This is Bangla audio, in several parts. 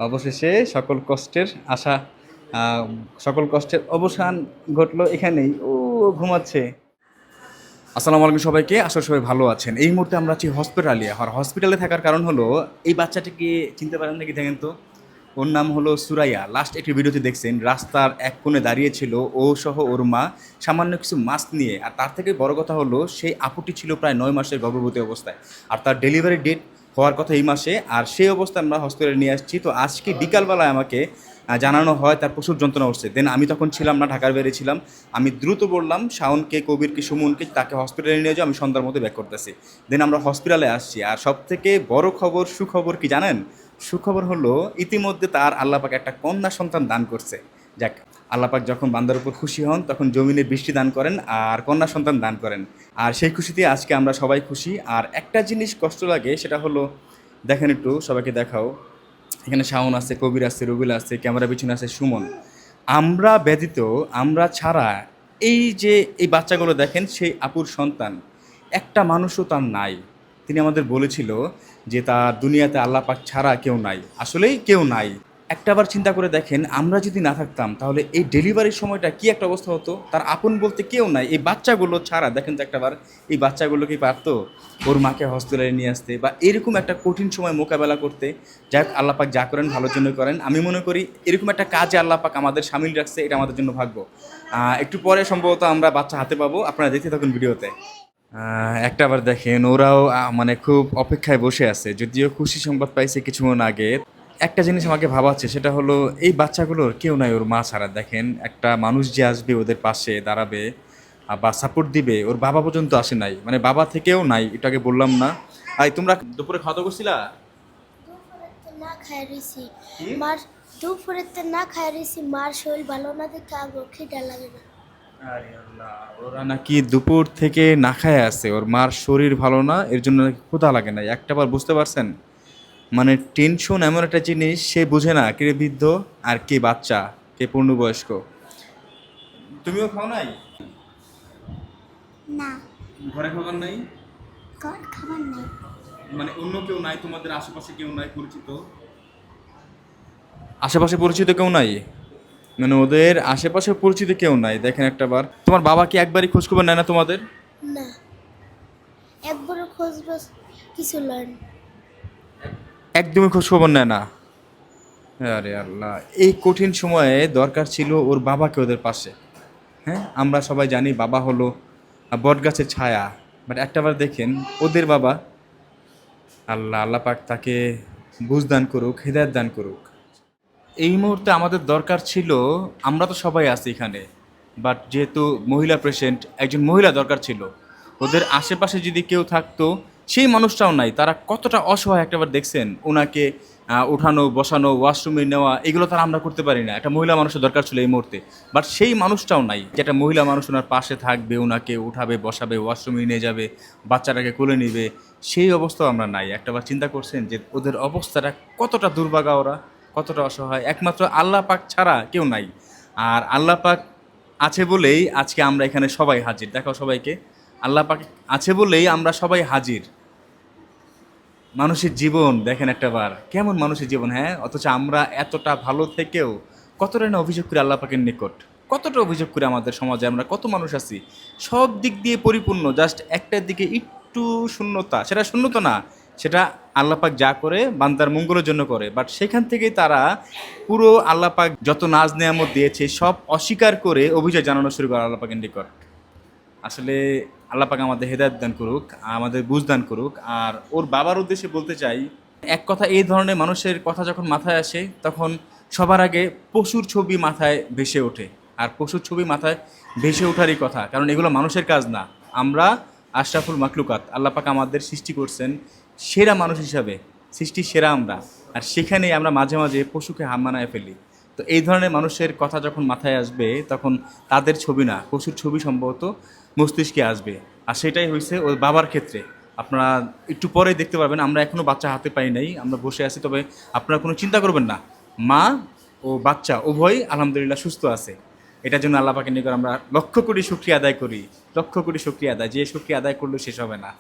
অবশেষে সকল কষ্টের আশা আহ, সকল কষ্টের অবসান ঘটলো এখানেই। ও ঘুমাচ্ছে। আসসালামু আলাইকুম সবাইকে, আসলে সবাই ভালো আছেন। এই মুহূর্তে আমরা আছি হসপিটালে। আর হসপিটালে থাকার কারণ হলো এই বাচ্চাটিকে চিনতে পারেন নাকি দেখেন তো। ওর নাম হলো সুরাইয়া। লাস্ট একটি ভিডিওতে দেখছেন রাস্তার এক কোণে দাঁড়িয়ে ছিল ও সহ ওর মা, সামান্য কিছু মাস্ক নিয়ে। আর তার থেকে বড় কথা হলো সেই আপুটি ছিল প্রায় 9 মাসের গর্ভবতী অবস্থায়। আর তার ডেলিভারি ডেট হওয়ার কথা এই মাসে। আর সেই অবস্থায় আমরা হসপিটালে নিয়ে আসছি। তো আজকে বিকালবেলায় আমাকে জানানো হয় তার প্রচুর যন্ত্রণা হচ্ছে। দেন আমি তখন ছিলাম না, ঢাকার বাইরে ছিলাম। আমি দ্রুত বললাম শাওনকে, কবিরকে, সুমনকে তাকে হসপিটালে নিয়ে যাও, আমি সন্ধ্যার মধ্যে ব্যাক করতেছি। দেন আমরা হসপিটালে আসছি। আর সব থেকে বড় খবর, সুখবর কি জানেন? সুখবর হলো ইতিমধ্যে তার আল্লাপাক একটা কন্যা সন্তান দান করছে। যাক, আল্লাপাক যখন বান্দার উপর খুশি হন তখন জমিনের বৃষ্টি দান করেন আর কন্যা সন্তান দান করেন। আর সেই খুশিতে আজকে আমরা সবাই খুশি। আর একটা জিনিস কষ্ট লাগে, সেটা হলো দেখেন, একটু সবাইকে দেখাও। এখানে শাওন আছে, কবির আছে, রুবেল আছে, ক্যামেরা পিছনে আছে সুমন। আমরা ব্যতীত, আমরা ছাড়া এই যে এই বাচ্চাগুলো দেখেন, সেই আপুর সন্তান একটা মানুষও তার নাই। তিনি আমাদের বলেছিল যে তার দুনিয়াতে আল্লাহ পাক ছাড়া কেউ নাই, আসলেই কেউ নাই। একটাবার চিন্তা করে দেখেন, আমরা যদি না থাকতাম তাহলে এই ডেলিভারির সময়টা কি একটা অবস্থা হতো। তার আপন বলতে কেউ নাই এই বাচ্চাগুলো ছাড়া। দেখেন তো একটাবার, এই বাচ্চাগুলো কি পারতো ওর মাকে হসপিটালে নিয়ে আসতে বা এরকম একটা কঠিন সময় মোকাবেলা করতে? যাক, আল্লাহ পাক যা করেন ভালোর জন্য করেন। আমি মনে করি এরকম একটা কাজে আল্লাহ পাক আমাদের সামিল রাখছে, এটা আমাদের জন্য ভাগ্য। একটু পরে সম্ভবত আমরা বাচ্চা হাতে পাবো, আপনারা দেখতে থাকুন ভিডিওতে। একটা আবার দেখেন, ওরাও মানে খুব অপেক্ষায় বসে আছে, যদিও খুশি সংবাদ পাইছে কিছুক্ষণ আগে। একটা জিনিস আমাকে ভাবাচ্ছে, সেটা হলো এই বাচ্চাগুলোর কেউ নাই ওর মা ছাড়া। দেখেন, একটা মানুষ যে আসবে ওদের পাশে দাঁড়াবে বা সাপোর্ট দিবে, ওর বাবা পর্যন্ত আসে নাই, মানে বাবা থেকেও নাই। এটাকে বললাম না। তোমরা দুপুরে খাওয়া দাওয়া করছিলা? দুপুরেতে না খাই রইছি কি? মার দুপুরেতে না খাই রইছি মার শরীর ভালো না দেখে আগে খিদা লাগে না। আরে আল্লাহ, ওরা নাকি দুপুর থেকে না খায় আছে, ওর মার শরীর ভালো না, এর জন্য নাকি ক্ষুধা লাগে না। একটাবার বুঝতে পারছেন? মানে টেনশন এমন একটা জিনিস, সে বুঝে না কে বৃদ্ধ আর কে বাচ্চা, কে পূর্ণবয়স্ক। তুমিও খাও নাই? না, ঘরে খাবার নাই? খাবার নাই। মানে অন্য কেউ নাই তোমাদের আশেপাশে? কেউ নাই পরিচিত? আশেপাশে পরিচিত কেউ নাই? মানে ওদের আশেপাশে পরিচিত কেউ নাই। দেখেন একটাবার, তোমার বাবা কি একবারই খোঁজখবর নেয় না তোমাদের? না, একবারও খোঁজ রোজ কিছু লয় না। একদমই খোঁজখবর নেয় না। আরে আল্লাহ, এই কঠিন সময়ে দরকার ছিল ওর বাবাকে ওদের পাশে। হ্যাঁ, আমরা সবাই জানি বাবা হলো বটগাছের ছায়া। বাট একটাবার দেখেন ওদের বাবা। আল্লাহ, আল্লাহ পাক তাকে বুঝ দান করুক, হৃদায়ত দান করুক। এই মুহূর্তে আমাদের দরকার ছিল, আমরা তো সবাই আছি এখানে, বাট যেহেতু মহিলা পেশেন্ট, একজন মহিলা দরকার ছিল। ওদের আশেপাশে যদি কেউ থাকতো, সেই মানুষটাও নাই। তারা কতটা অসহায় একটাবার দেখছেন। ওনাকে ওঠানো, বসানো, ওয়াশরুমে নেওয়া, এগুলো তারা আমরা করতে পারি না। একটা মহিলা মানুষের দরকার ছিল এই মুহূর্তে। বাট সেই মানুষটাও নাই, যেটা মহিলা মানুষ ওনার পাশে থাকবে, ওনাকে উঠাবে, বসাবে, ওয়াশরুমে নিয়ে যাবে, বাচ্চাটাকে কোলে নিবে। সেই অবস্থাও আমরা নাই। একটাবার চিন্তা করছেন যে ওদের অবস্থাটা কতটা দুর্ভাগা, ওরা কতটা অসহায়। একমাত্র আল্লাহ পাক ছাড়া কেউ নাই। আর আল্লাহ পাক আছে বলেই আজকে আমরা এখানে সবাই হাজির। দেখাও সবাইকে, আল্লাহ পাক আছে বলেই আমরা সবাই হাজির। মানুষের জীবন দেখেন একটাবার, কেমন মানুষের জীবন। হ্যাঁ, অথচ আমরা এতটা ভালো থেকেও কতটা না অভিযোগ করি আল্লাহ পাকের নিকট। কতটা অভিযোগ করি আমাদের সমাজে। আমরা কত মানুষ আছি সব দিক দিয়ে পরিপূর্ণ, জাস্ট একটার দিকে একটু শূন্যতা। সেটা শূন্যতা না, সেটা আল্লাহ পাক যা করে বান্দার মঙ্গলের জন্য করে। বাট সেখান থেকেই তারা পুরো আল্লাহ পাক যত নাজ নেয়ামত দিয়েছে সব অস্বীকার করে অভিযোগ জানানো শুরু করে আল্লাহ পাকের নিকট। আসলে আল্লাহ পাক আমাদের হেদায়েত দান করুক, আমাদের বুঝ দান করুক। আর ওর বাবার উদ্দেশ্যে বলতে চাই, এক কথা, এই ধরনের মানুষের কথা যখন মাথায় আসে তখন সবার আগে পশুর ছবি মাথায় ভেসে ওঠে। আর পশুর ছবি মাথায় ভেসে ওঠারই কথা, কারণ এগুলো মানুষের কাজ না। আমরা আশরাফুল মাকলুকাত, আল্লাহ পাক আমাদের সৃষ্টি করছেন সেরা মানুষ হিসাবে, সৃষ্টির সেরা আমরা। আর সেখানেই আমরা মাঝে মাঝে পশুকে হার মানায় ফেলি। তো এই ধরনের মানুষের কথা যখন মাথায় আসবে তখন তাদের ছবি না, পশুর ছবি সম্ভবত মস্তিষ্কে আসবে। আর সেটাই হয়েছে ওর বাবার ক্ষেত্রে। আপনারা একটু পরে দেখতে পারবেন, আমরা এখনও বাচ্চা হাতে পাই নাই, আমরা বসে আছি। তবে আপনারা কোনো চিন্তা করবেন না, মা ও বাচ্চা উভয়ই আলহামদুলিল্লাহ সুস্থ আছে। এটার জন্য আল্লাহ পাকের নিকট আমরা লক্ষ কোটি শুকরিয়া আদায় করি। লক্ষ কোটি শুকরিয়া আদায়, যে শুকরিয়া আদায় করলেও শেষ হবে না।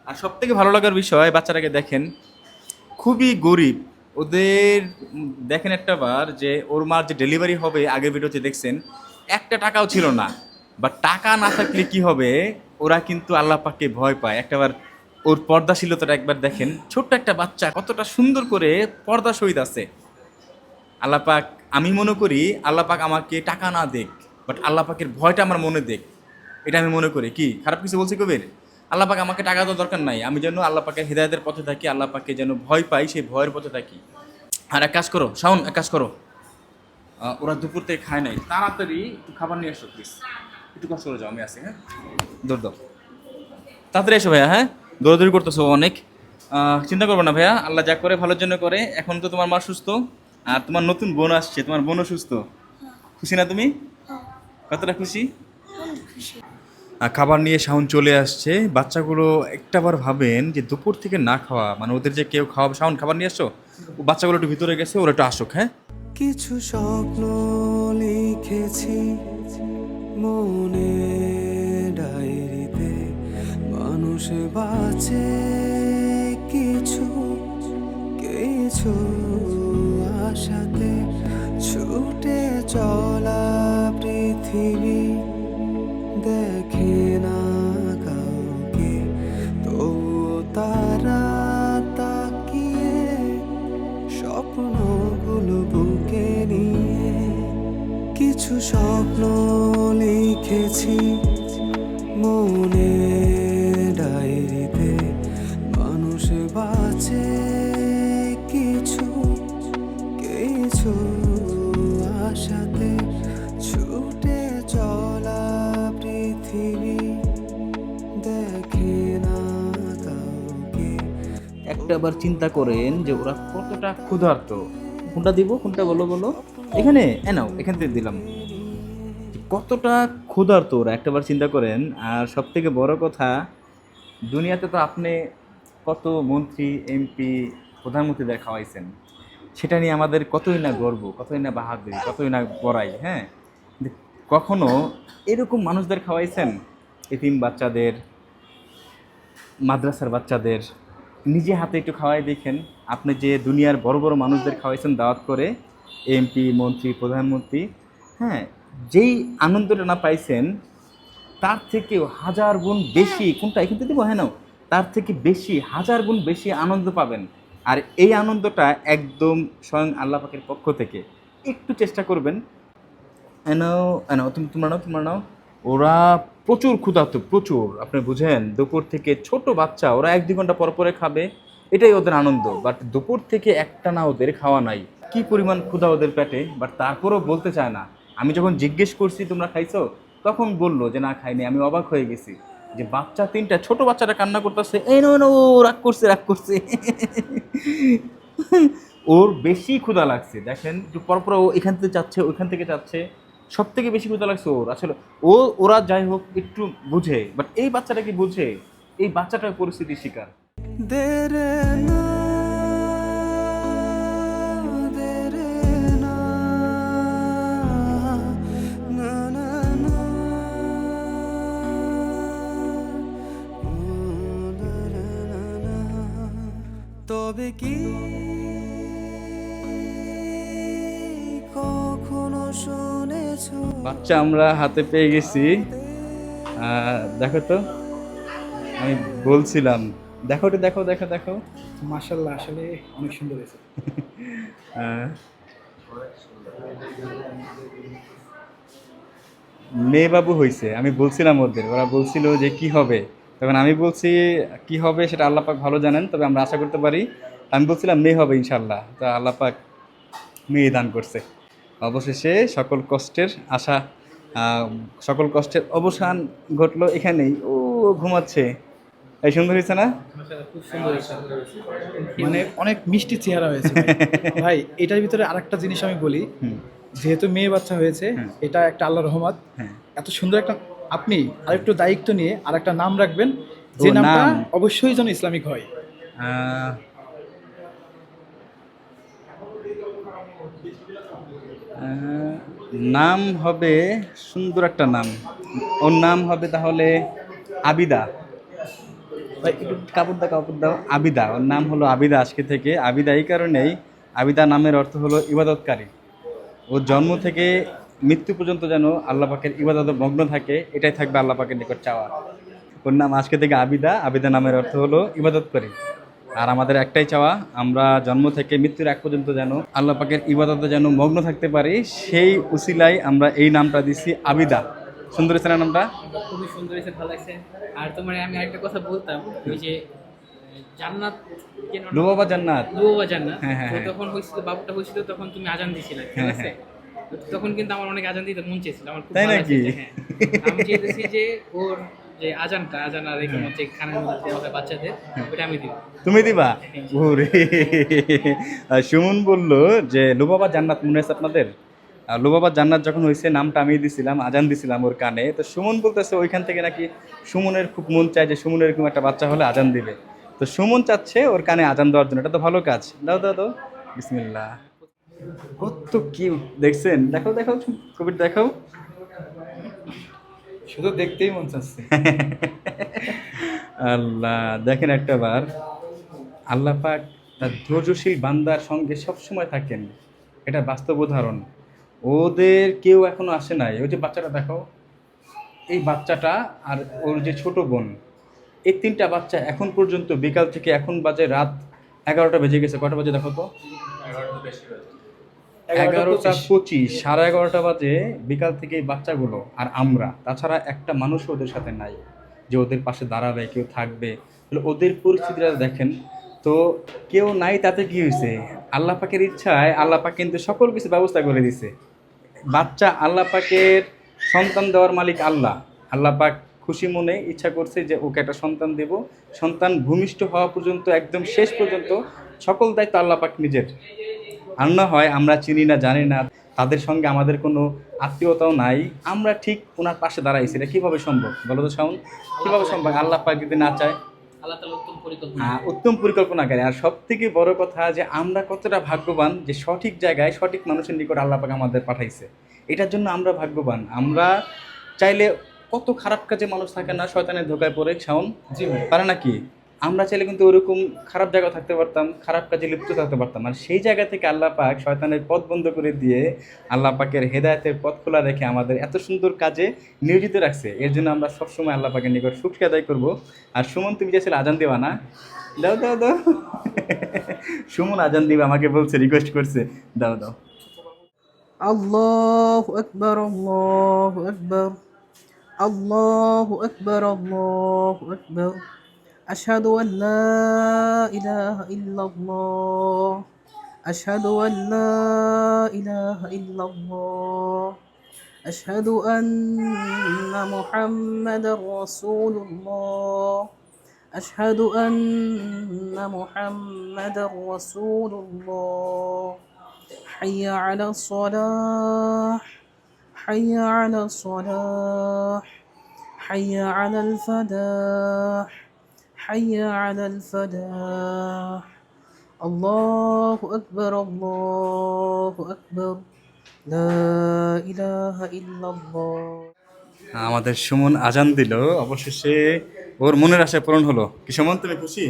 আর সব থেকে ভালো লাগার বিষয়, বাচ্চাটাকে দেখেন, খুবই গরিব, ওদের দেখেন একটা বার যে ওর মার যে ডেলিভারি হবে আগের ভিডিওতে দেখছেন একটা টাকাও ছিল না, বা টাকা না থাকলে কি হবে, ওরা কিন্তু আল্লাহ পাককে ভয় পায়। একটাবার ওর পর্দাশীলতাটা একবার দেখেন, ছোট্ট একটা বাচ্চা কতটা সুন্দর করে পর্দা সহিত আছে। আল্লাহ পাক, আমি মনে করি আল্লাহ পাক আমাকে টাকা না দেখ, বাট আল্লাহ পাকের ভয়টা আমার মনে দেখ, এটা আমি মনে করি। কি খারাপ কিছু বলছি কবির? আল্লাহ পাক আমাকে টাকা দেওয়ার দরকার নাই, আমি যেন আল্লাহ পাকের হৃদায়তের পথে থাকি, আল্লাহ পাককে যেন ভয় পাই, সেই ভয়ের পথে থাকি। আর এক কাজ করো শাওন, এক কাজ করো, ওরা দুপুর থেকে খায় নাই, তাড়াতাড়ি একটু খাবার নিয়ে এসো প্লিজ। একটু কষ্ট করে যাও, আমি আসি। হ্যাঁ, দৌড় দাও, তাড়াতাড়ি এসো ভাইয়া। হ্যাঁ, দৌড়াদৌড়ি করতেছো অনেক। চিন্তা করবে না ভাইয়া, আল্লাহ যা করে ভালোর জন্য করে। এখন তো তোমার মা সুস্থ, আর তোমার নতুন বোন আসছে, তোমার বোনও সুস্থ। খুশি না তুমি? কতটা খুশি? খুশি। খাবার নিয়ে শাওন চলে আসছে। বাচ্চাগুলো একটাবার ভাবেন যে দুপুর থেকে না খাওয়া, মানে ওদের যে কেউ খাওয়াবে। শাওন, খাবার নিয়ে আসছো? ও বাচ্চাগুলো একটু ভিতরে গেছে, ওরা একটু আসুক। হ্যাঁ, কিছু স্বপ্ন লিখেছি মনে ডায়েরিতে, মানুষ বাঁচে কিছু কিছু আশাতে, ছুটে চলা পৃথিবী দেখে না কাউকে, তবুও তারা তাকিয়ে স্বপ্নগুলো বুকে নিয়ে। কিছু স্বপ্ন লিখেছি মনে ডায়েরিতে, মানুষ বাঁচে কিছু কিছু আশাতে, ছুটে চলা পৃথিবী দেখে না কাউকে। একটাবার চিন্তা করেন যে ওরা কতটা ক্ষুধার্ত। কোনটা দিব, কোনটা বলো বলো? এখানে নাও, এখান থেকে দিলাম। কতটা ক্ষুধার্ত ওরা একটাবার চিন্তা করেন। আর সব থেকে বড় কথা, দুনিয়াতে তো আপনি কত মন্ত্রী, এমপি, প্রধানমন্ত্রীদের খাওয়াইছেন, সেটা নিয়ে আমাদের কতই না গর্ব, কতই না বাহাদুরি, কতই না বড়াই। হ্যাঁ, কিন্তু কখনো এরকম মানুষদের খাওয়াইছেন? এতিম বাচ্চাদের, মাদ্রাসার বাচ্চাদের নিজে হাতে একটু খাওয়াই দেখেন। আপনি যে দুনিয়ার বড় বড় মানুষদের খাওয়াইছেন দাওয়াত করে, এমপি, মন্ত্রী, প্রধানমন্ত্রী, হ্যাঁ, যেই আনন্দটা না পাইছেন তার থেকেও হাজার গুণ বেশি, কোনটা এখান থেকে দিব, হ্যাঁ নাও, তার থেকে বেশি, হাজার গুণ বেশি আনন্দ পাবেন। আর এই আনন্দটা একদম স্বয়ং আল্লাহ পাকের পক্ষ থেকে। একটু চেষ্টা করবেন। এনো এনো, তোমরা নাও। ওরা প্রচুর ক্ষুধার্ত, প্রচুর। আপনি বুঝেন, দুপুর থেকে ছোট বাচ্চা, ওরা 1-2 ঘন্টা পর পরে খাবে, এটাই ওদের আনন্দ। বাট দুপুর থেকে একটা না ওদের খাওয়া নাই, কি পরিমাণ ক্ষুধা ওদের পেটে, বাট তারপরেও বলতে চায় না। আমি যখন জিজ্ঞেস করছি তোমরা খাইছো, তখন বললো যে না খাইনি। আমি অবাক হয়ে গেছি যে বাচ্চা 3টা, ছোট বাচ্চাটা কান্না করতেছে, এই নো নো, ও রাগ করছে, রাগ করছে। ওর বেশি ক্ষুধা লাগছে। দেখেন একটু পরপর ও এখান থেকে যাচ্ছে, ওইখান থেকে যাচ্ছে, সব থেকে বেশি ক্ষুধা লাগছে ওর। আসলে ওরা যাই হোক একটু বুঝে, বাট এই বাচ্চাটা কি বুঝে? এই বাচ্চাটা পরিস্থিতির শিকার। দেরে না দেরে না না না না, দেরে না না। তবে কি কখনো শুনেছো বাচ্চা আমরা হাতে পেয়ে গেছি। দেখো তো, আমি বলছিলাম, দেখো তো, দেখো দেখো দেখো। মাশাল্লাহ, আসলে অনেক সুন্দর হয়েছে। আহ, মেয়ে বাবু হয়েছে। আমি বলছিলাম ওদের, ওরা বলছিল যে কি হবে, তখন আমি বলছি কি হবে সেটা আল্লাহ পাক ভালো জানেন, তবে আমরা আশা করতে পারি। আমি বলছিলাম মেয়ে হবে ইনশাল্লাহ, তা আল্লাহ পাক মেয়ে দান করছে। অবশেষে সকল কষ্টের আশা, সকল কষ্টের অবসান ঘটলো এখানেই। ও ঘুমাচ্ছে, এই সুন্দর হয়েছে না? খুব সুন্দর হয়েছে, মানে অনেক মিষ্টি চেহারা হয়েছে ভাই। ভাই, এটার ভিতরে আরেকটা জিনিস আমি বলি, হুম, যেহেতু মেয়ে বাচ্চা হয়েছে, হ্যাঁ। এটা একটা আল্লাহর রহমত। হ্যাঁ। এত সুন্দর একটা, আপনি আরেকটু দায়িত্ব নিয়ে আরেকটা নাম রাখবেন, যে ও, নামটা নাম। অবশ্যই যেন ইসলামিক হয়। আহ, আহ, নাম হবে সুন্দর একটা নাম। ওর নাম হবে তাহলে আবিদা। ভাই একটু কাপড় দাও, কাপড় দাও। আবিদা, ওর নাম হলো আবিদা আজকে থেকে। আবিদা এই কারণেই, আবিদা নামের অর্থ হলো ইবাদতকারী। ওর জন্ম থেকে মৃত্যু পর্যন্ত যেন আল্লাহ পাকের ইবাদতে মগ্ন থাকে, এটাই থাকবে আল্লাহ পাকের নিকট চাওয়া। ওর নাম আজকে থেকে আবিদা। আবিদা নামের অর্থ হলো ইবাদতকারী। আর আমাদের একটাই চাওয়া, আমরা জন্ম থেকে মৃত্যুর এক পর্যন্ত যেন আল্লাহ পাকের ইবাদতে যেন মগ্ন থাকতে পারি, সেই উসিলায় আমরা এই নামটা দিছি আবিদা। সুন্দর হয়েছে না নামটা? খুবই সুন্দর হয়েছে, ভালো লাগছে। আর তোমার আমি আরেকটা কথা বলতাম, ওই যে জান্নাত লুবাবা জান্নাত। লুবাবা জান্নাত, হ্যাঁ, হ্যাঁ, তো হ্যাঁ। তখন হয়েছিল, বাবুটা হয়েছিল, তখন তুমি আজান দিছিলে, ঠিক হ্যাঁ, আছে? তো তখন কিন্তু আমার অনেক আজান দিতে মন চেয়েছিল, আমার খুব তাই ভালো নাকি? লাগছে। হ্যাঁ, আমি চেয়েছি যে ওর যে আজান আর এখানে যে খানের মধ্যে দেওয়া হয় বাচ্চাদের, ওটা আমি দিব। তুমি দিবা? ওরে সুমন বলল যে লুবাবা জান্নাত মনে আছে আপনাদের? লুবাবা জান্নাত যখন হয়েছে নামটা আমি দিছিলাম, আজান দিছিলাম ওর কানে। তো সুমন বলতেছে ওইখান থেকে নাকি সুমনের খুব মন চায় যে সুমনের এরকম একটা বাচ্চা হলে আজান দিবে। তো সুমন চাচ্ছে ওর কানে আজান দেওয়ার জন্য। এটা তো ভালো কাজ। দাও দাও দাও, বিসমিল্লাহ। কত কিউট দেখছেন? দেখাও দেখাও, কবির দেখাও। শুধু দেখতেই মন চাচ্ছে। আল্লাহ, দেখেন একটা বার আল্লাহ পাক তার ধৈর্যশীল বান্দার সঙ্গে সবসময় থাকেন, এটা বাস্তব উদাহরণ। ওদের কেউ এখনো আসে নাই। ওই যে বাচ্চাটা দেখো, এই বাচ্চাটা আর ওর যে ছোট বোন, এই তিনটা বাচ্চা এখন পর্যন্ত বিকাল থেকে এখন বাজে রাত 11টা বেজে গেছে। কটা বাজে দেখো তো? 11:25, 11:30 বাজে বিকাল থেকে এই বাচ্চাগুলো আর আমরা, তাছাড়া একটা মানুষও ওদের সাথে নাই যে ওদের পাশে দাঁড়াবে, কেউ থাকবে। তাহলে ওদের পরিস্থিতিটা দেখেন তো। কেউ নাই তাতে কি হয়েছে? আল্লাহ পাকের ইচ্ছায় আল্লাহ পাক কিন্তু সকল কিছু ব্যবস্থা করে দিছে। বাচ্চা আল্লাহ পাকের, সন্তান দেওয়ার মালিক আল্লাহ। আল্লাহ পাক খুশি মনে ইচ্ছা করছে যে ওকে একটা সন্তান দেব। সন্তান ভূমিষ্ঠ হওয়া পর্যন্ত, একদম শেষ পর্যন্ত সকল দায়িত্ব আল্লাহ পাক নিজের। আর না হয় আমরা চিনি না, জানি না, তাদের সঙ্গে আমাদের কোনো আত্মীয়তাও নাই, আমরা ঠিক ওনার পাশে দাঁড়াইছি। এটা কীভাবে সম্ভব বলো তো শাওন? কীভাবে সম্ভব? আল্লাহ পাক যদি না চায়। আল্লাহ তাআলা উত্তম পরিকল্পনা। হ্যাঁ, উত্তম পরিকল্পনাকারী। আর সব থেকে বড় কথা যে আমরা কতটা ভাগ্যবান যে সঠিক জায়গায় সঠিক মানুষের নিকট আল্লাহ পাক আমাদের পাঠাইছে। এটার জন্য আমরা ভাগ্যবান। আমরা চাইলে কত খারাপ কাজে মানুষ থাকে না শয়তানের ধোকায় পড়ে, শাওন? জি ভাই। পারে নাকি? আমরা চাইলে কিন্তু ওরকম খারাপ জায়গা থাকতে পারতাম, খারাপ কাজে লিপ্ত থাকতে পারতাম। আর সেই জায়গা থেকে আল্লাহ পাক শয়তানের পথ বন্ধ করে দিয়ে আল্লাহ পাকের হেদায়েতের পথ খোলা রেখে আমাদের এত সুন্দর কাজে নিয়োজিত রাখছে। এর জন্য আমরা সবসময় আল্লাহ পাকের নিকট শুকরিয়া আদায় করবো। আর সুমন, তুমি চাইছিলে আজান দেওয়া না? দাও দাও দাও। সুমন আজান দিবে আমাকে বলছে, রিকোয়েস্ট করছে। দাও দাও। الله أكبر الله أكبر الله أكبر الله أكبر أشهد أن لا إله إلا الله أشهد أن لا إله إلا الله أشهد أن محمد رسول الله أشهد أن محمد رسول الله حي على الصلاة حي على الصلاة حي على الفلاح حي على الفلاح الله أكبر الله أكبر لا إله إلا الله। আমাদের সুমন আজান দিল, অবশেষে ওর মনের আশা পূরণ হলো। কি সুমন, তুমি খুশি?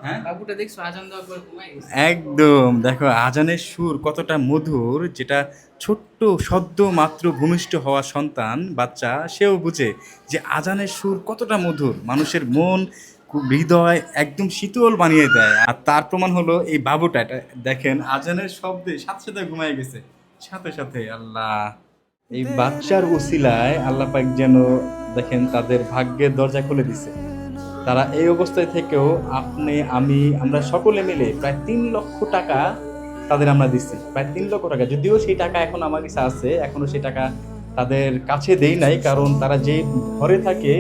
হ্যাঁ, বাবুটা দেখছো আজান দেওয়ার পর ঘুমাই গেছে। একদম। দেখো আজানের সুর কতটা মধুর, যেটা ছোট্ট সদ্য মাত্র ভূমিষ্ঠ হওয়া সন্তান বাচ্চা সেও বুঝে যে আজানের সুর কতটা মধুর, মানুষের মন হৃদয় একদম শীতল বানিয়ে দেয়। আর তার প্রমাণ হলো এই বাবুটা। এটা দেখেন, আজানের শব্দে সাথে সাথে ঘুমায় গেছে, সাথে সাথে। আল্লাহ, এই বাচ্চার উসিলায় আল্লাহ পাক যেন দেখেন তাদের ভাগ্যের দরজা খুলে দিছে। তারা এই অবস্থায় থেকেও আপনি, আমি, আমরা সকলে মিলে প্রায় 3 লক্ষ টাকা তাদের আমরা দিচ্ছি। প্রায় 3 লক্ষ টাকা। যদিও সেই টাকা এখন আমার কাছে আছে, এখনও সেই টাকা তাদের কাছে দেই নাই, কারণ তারা যে ঘরে থাকে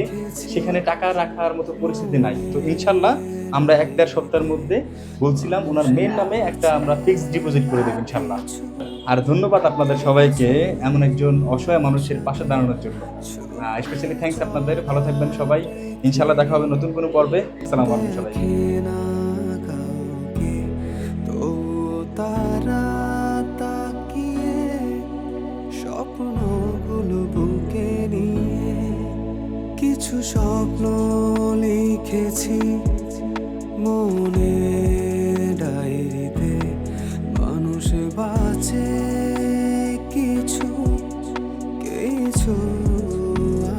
সেখানে টাকা রাখার মতো পরিস্থিতি নাই। তো ইনশাল্লাহ আমরা 1-1.5 সপ্তাহের মধ্যে বলছিলাম ওনার মেয়ের নামে একটা আমরা ফিক্সড ডিপোজিট করে দেব ইনশাল্লাহ। আর ধন্যবাদ আপনাদের সবাইকে এমন একজন অসহায় মানুষের পাশে দাঁড়ানোর জন্য। স্পেশালি থ্যাঙ্কস আপনাদের। ভালো থাকবেন সবাই, ইনশাল্লাহ দেখা হবে নতুন কোনো পর্বে। আসসালামু আলাইকুম সবাইকে। না কাউকে তো তারা তাকিয়ে স্বপ্নগুলো বুকে নিয়ে কিছু স্বপ্ন লিখেছি মনে ডায়েরিতে। বাঁচে কিছু কিছু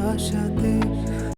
আশা